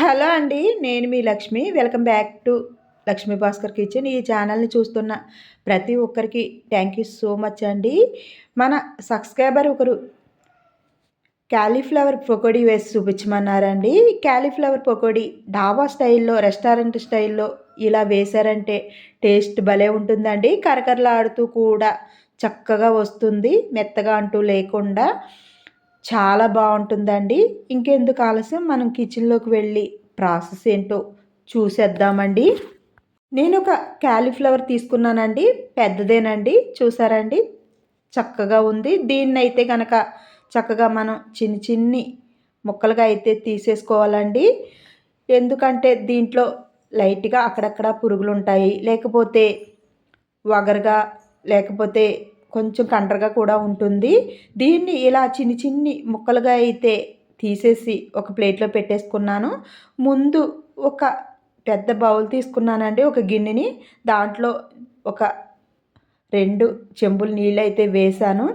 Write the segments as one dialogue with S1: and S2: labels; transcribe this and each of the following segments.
S1: Hello అండి. నేను మీ Lakshmi. Welcome back to Lakshmi Bhaskar kitchen. ఈ ఛానల్‌ని చూస్తున్న ప్రతి ఒక్కరికి థ్యాంక్ యూ సో మచ్ అండి. మన సబ్స్క్రైబర్ ఒకరు కాలీఫ్లవర్ పకోడీ వేసి చూపించమన్నారండి. కాలీఫ్లవర్ పకోడీ డాబా స్టైల్‌లో, రెస్టారెంట్ స్టైల్‌లో ఇలా వేశారంటే టేస్ట్ భలే ఉంటుందండి. కరకరలాడుతూ కూడా చక్కగా వస్తుంది. మెత్తగా అంటూ లేకుండా చాలా బాగుంటుందండి. ఇంకెందుకు ఆలస్యం, మనం కిచెన్లోకి వెళ్ళి ప్రాసెస్ ఏంటో చూసేద్దామండి. నేను ఒక కాలీఫ్లవర్ తీసుకున్నానండి. పెద్దదేనండి. చూసారండి, చక్కగా ఉంది. దీన్నైతే గనక చక్కగా మనం చిన్ని చిన్ని ముక్కలుగా అయితే తీసేసుకోవాలండి. ఎందుకంటే దీంట్లో లైట్గా అక్కడక్కడ పురుగులు ఉంటాయి, లేకపోతే వగరుగా, లేకపోతే కొంచెం కండ్రగా కూడా ఉంటుంది. దీన్ని ఇలా చిన్ని చిన్ని ముక్కలుగా అయితే తీసేసి ఒక ప్లేట్లో పెట్టేసుకున్నాను. ముందు ఒక పెద్ద బౌల్ తీసుకున్నానండి, ఒక గిన్నెని. దాంట్లో ఒక 2 చెంబులు నీళ్ళైతే వేశాను.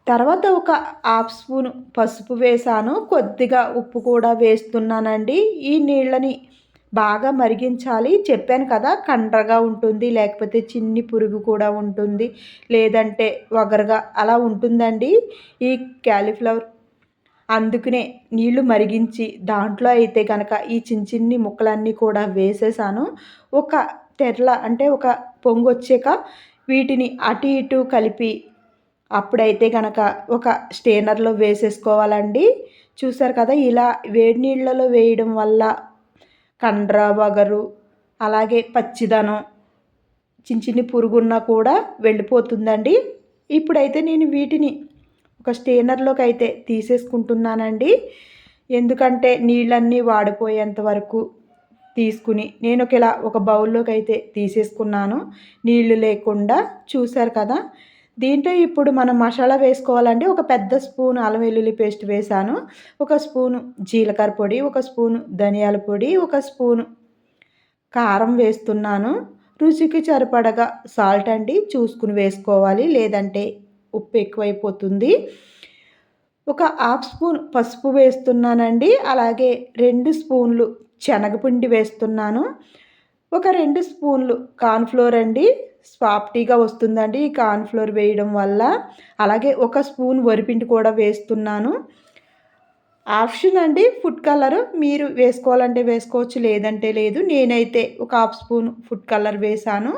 S1: తర్వాత ఒక హాఫ్ స్పూను పసుపు వేశాను. కొద్దిగా ఉప్పు కూడా వేస్తున్నానండి. ఈ నీళ్ళని బాగా మరిగించాలి. చెప్పాను కదా, కండ్రగా ఉంటుంది, లేకపోతే చిన్ని పురుగు కూడా ఉంటుంది, లేదంటే వగరుగా అలా ఉంటుందండి ఈ కాలీఫ్లవర్. అందుకనే నీళ్లు మరిగించి దాంట్లో అయితే కనుక ఈ చిన్ని చిన్ని ముక్కలన్నీ కూడా వేసేసాను. ఒక తెరల అంటే ఒక పొంగు వచ్చాక వీటిని అటు ఇటు కలిపి అప్పుడైతే కనుక ఒక స్టెయినర్లో వేసేసుకోవాలండి. చూసారు కదా, ఇలా వేడి నీళ్ళలో వేయడం వల్ల కండ్ర, వగరు, అలాగే పచ్చిదనం, చిన్న చిన్ని పురుగున్నా కూడా వెళ్ళిపోతుందండి. ఇప్పుడైతే నేను వీటిని ఒక స్టెయినర్లోకి అయితే తీసేసుకుంటున్నానండి. ఎందుకంటే నీళ్ళన్నీ వాడిపోయేంత వరకు తీసుకుని నేను ఇలా ఒక బౌల్లోకి అయితే తీసేసుకున్నాను, నీళ్లు లేకుండా. చూసారు కదా, దీంట్లో ఇప్పుడు మనం మసాలా వేసుకోవాలండి. ఒక పెద్ద స్పూన్ అల్లం వెల్లుల్లి పేస్ట్ వేసాను, ఒక స్పూను జీలకర్ర పొడి, ఒక స్పూను ధనియాల పొడి, ఒక స్పూను కారం వేస్తున్నాను. రుచికి సరిపడగా సాల్ట్ అండి, చూసుకుని వేసుకోవాలి, లేదంటే ఉప్పు ఎక్కువైపోతుంది. ఒక హాఫ్ స్పూన్ పసుపు వేస్తున్నానండి. అలాగే 2 స్పూన్లు శనగపిండి వేస్తున్నాను. ఒక 2 స్పూన్లు కార్న్‌ఫ్లోర్ అండి. సాఫ్టీగా వస్తుందండి ఈ కార్న్‌ఫ్లోర్ వేయడం వల్ల. అలాగే ఒక స్పూన్ వరిపిండి కూడా వేస్తున్నాను. ఆప్షన్ అండి, ఫుడ్ కలర్ మీరు వేసుకోవాలంటే వేసుకోవచ్చు, లేదంటే లేదు. నేనైతే ఒక హాఫ్ స్పూన్ ఫుడ్ కలర్ వేశాను.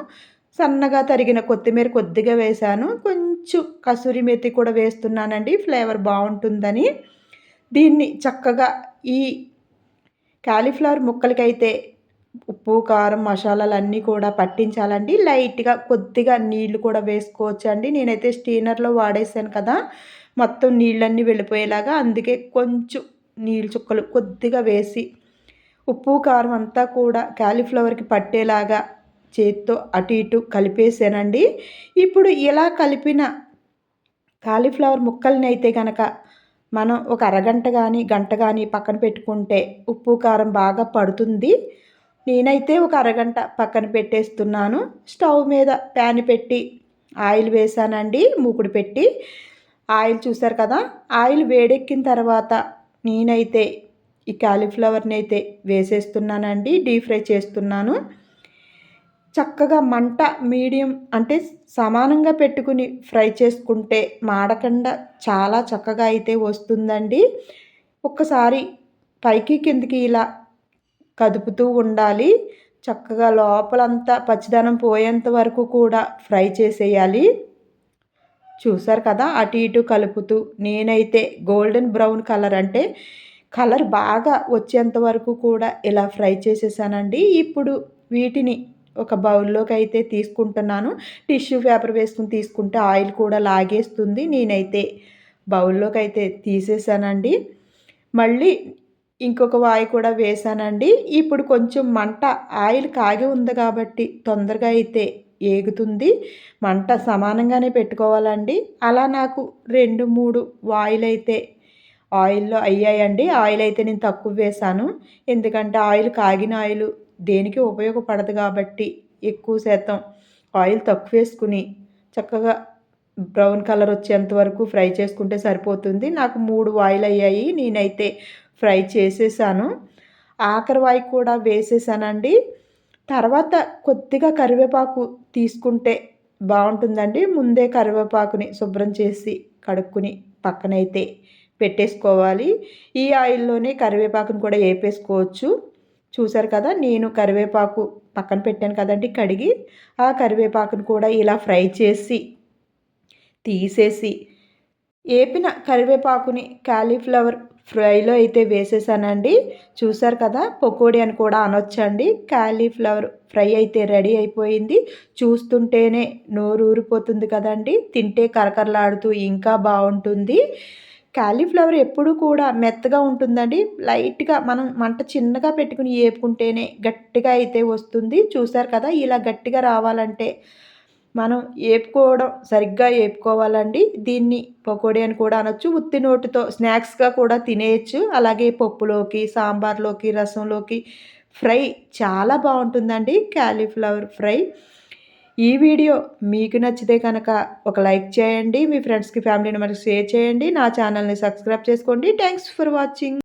S1: సన్నగా తరిగిన కొత్తిమీర కొద్దిగా వేశాను. కొంచెం కసూరి మెతి కూడా వేస్తున్నానండి, ఫ్లేవర్ బాగుంటుందని. దీన్ని చక్కగా ఈ కాలీఫ్లవర్ ముక్కలకైతే ఉప్పు, కారం, మసాలాలు అన్నీ కూడా పట్టించాలండి. లైట్గా కొద్దిగా నీళ్లు కూడా వేసుకోవచ్చండి. నేనైతే స్టీనర్లో వాడేసాను కదా, మొత్తం నీళ్ళన్నీ వెళ్ళిపోయేలాగా, అందుకే కొంచెం నీళ్ళు చుక్కలు కొద్దిగా వేసి ఉప్పు, కారం అంతా కూడా కాలీఫ్లవర్కి పట్టేలాగా చేత్తో అటు ఇటు కలిపేసానండి. ఇప్పుడు ఇలా కలిపిన కాలీఫ్లవర్ ముక్కల్ని అయితే కనుక మనం ఒక అరగంట కానీ గంట కానీ పక్కన పెట్టుకుంటే ఉప్పు, కారం బాగా పడుతుంది. నేనైతే ఒక అరగంట పక్కన పెట్టేస్తున్నాను. స్టవ్ మీద ప్యాన్ పెట్టి ఆయిల్ వేసానండి, మూకుడు పెట్టి. ఆయిల్ చూసారు కదా, ఆయిల్ వేడెక్కిన తర్వాత నేనైతే ఈ కాలీఫ్లవర్ని అయితే వేసేస్తున్నానండి, డీప్ ఫ్రై చేస్తున్నాను. చక్కగా మంట మీడియం అంటే సమానంగా పెట్టుకుని ఫ్రై చేసుకుంటే మాడకుండా చాలా చక్కగా అయితే వస్తుందండి. ఒక్కసారి పైకి కిందికి ఇలా కదుపుతూ ఉండాలి. చక్కగా లోపలంతా పచ్చిదనం పోయేంత వరకు కూడా ఫ్రై చేసేయాలి. చూసారు కదా, అటు ఇటు కలుపుతూ నేనైతే గోల్డెన్ బ్రౌన్ కలర్ అంటే కలర్ బాగా వచ్చేంత వరకు కూడా ఇలా ఫ్రై చేసేసానండి. ఇప్పుడు వీటిని ఒక బౌల్లోకి అయితే తీసుకుంటున్నాను. టిష్యూ పేపర్ వేసుకుని తీసుకుంటే ఆయిల్ కూడా లాగేస్తుంది. నేనైతే బౌల్లోకి అయితే తీసేసానండి. మళ్ళీ ఇంకొక వాయి కూడా వేసానండి. ఇప్పుడు కొంచెం మంట, ఆయిల్ కాగి ఉంది కాబట్టి తొందరగా అయితే ఏగుతుంది. మంట సమానంగానే పెట్టుకోవాలండి. అలా నాకు 2, 3 వాయిలైతే ఆయిల్‌లో అయ్యాయండి. ఆయిల్ అయితే నేను తక్కువ వేశాను. ఎందుకంటే ఆయిల్ కాగిన ఆయిల్ దేనికి ఉపయోగపడదు కాబట్టి ఎక్కువ శాతం ఆయిల్ తక్కువ వేసుకుని చక్కగా బ్రౌన్ కలర్ వచ్చేంత వరకు ఫ్రై చేసుకుంటే సరిపోతుంది. నాకు 3 వాయిల్ అయ్యాయి. నేనైతే ఫ్రై చేసేసాను. ఆఖరి వాయి కూడా వేసేసానండి. తర్వాత కొద్దిగా కరివేపాకు తీసుకుంటే బావుంటుందండి. ముందే కరివేపాకుని శుభ్రం చేసి, కడుక్కుని పక్కనైతే పెట్టేసుకోవాలి. ఈ ఆయిల్‌లోనే కరివేపాకుని కూడా ఏపేసుకోవచ్చు. చూసారు కదా! నేను కరివేపాకు పక్కన పెట్టాను కదండీ కడిగి. ఆ కరివేపాకుని కూడా ఇలా ఫ్రై చేసి, తీసేసి, ఏపిన కరివేపాకుని కాలీఫ్లవర్ ఫ్రైలో అయితే వేసేసానండి. చూసారు కదా! పకోడీ అని కూడా అనొచ్చండి. కాలీఫ్లవర్ ఫ్రై అయితే రెడీ అయిపోయింది. చూస్తుంటేనే నోరూరిపోతుంది కదండీ! తింటే కరకరలాడుతూ ఇంకా బావుంటుంది. కాలీఫ్లవర్ ఎప్పుడూ కూడా మెత్తగా ఉంటుందండి. లైట్‌గా మనం మంట చిన్నగా పెట్టుకొని ఏపుకుంటేనే గట్టిగా అయితే వస్తుంది. చూసారు కదా! ఇలా గట్టిగా రావాలంటే మనం సరిగ్గా ఏపుకోవాలండి. దీన్ని పకోడీ అని కూడా అనొచ్చు. ఉత్తి నోటితో స్నాక్స్‌గా కూడా తినేయొచ్చు. అలాగే పప్పులోకి, సాంబార్‌లోకి, రసంలోకి ఫ్రై చాలా బావుంటుందండి కాలీఫ్లవర్ ఫ్రై. ఈ వీడియో మీకు నచ్చితే కనుక ఒక లైక్ చేయండి. మీ ఫ్రెండ్స్‌కి, ఫ్యామిలీ మెంబర్స్‌కి షేర్ చేయండి. నా ఛానల్‌ని సబ్స్క్రైబ్ చేసుకోండి. Thanks for watching.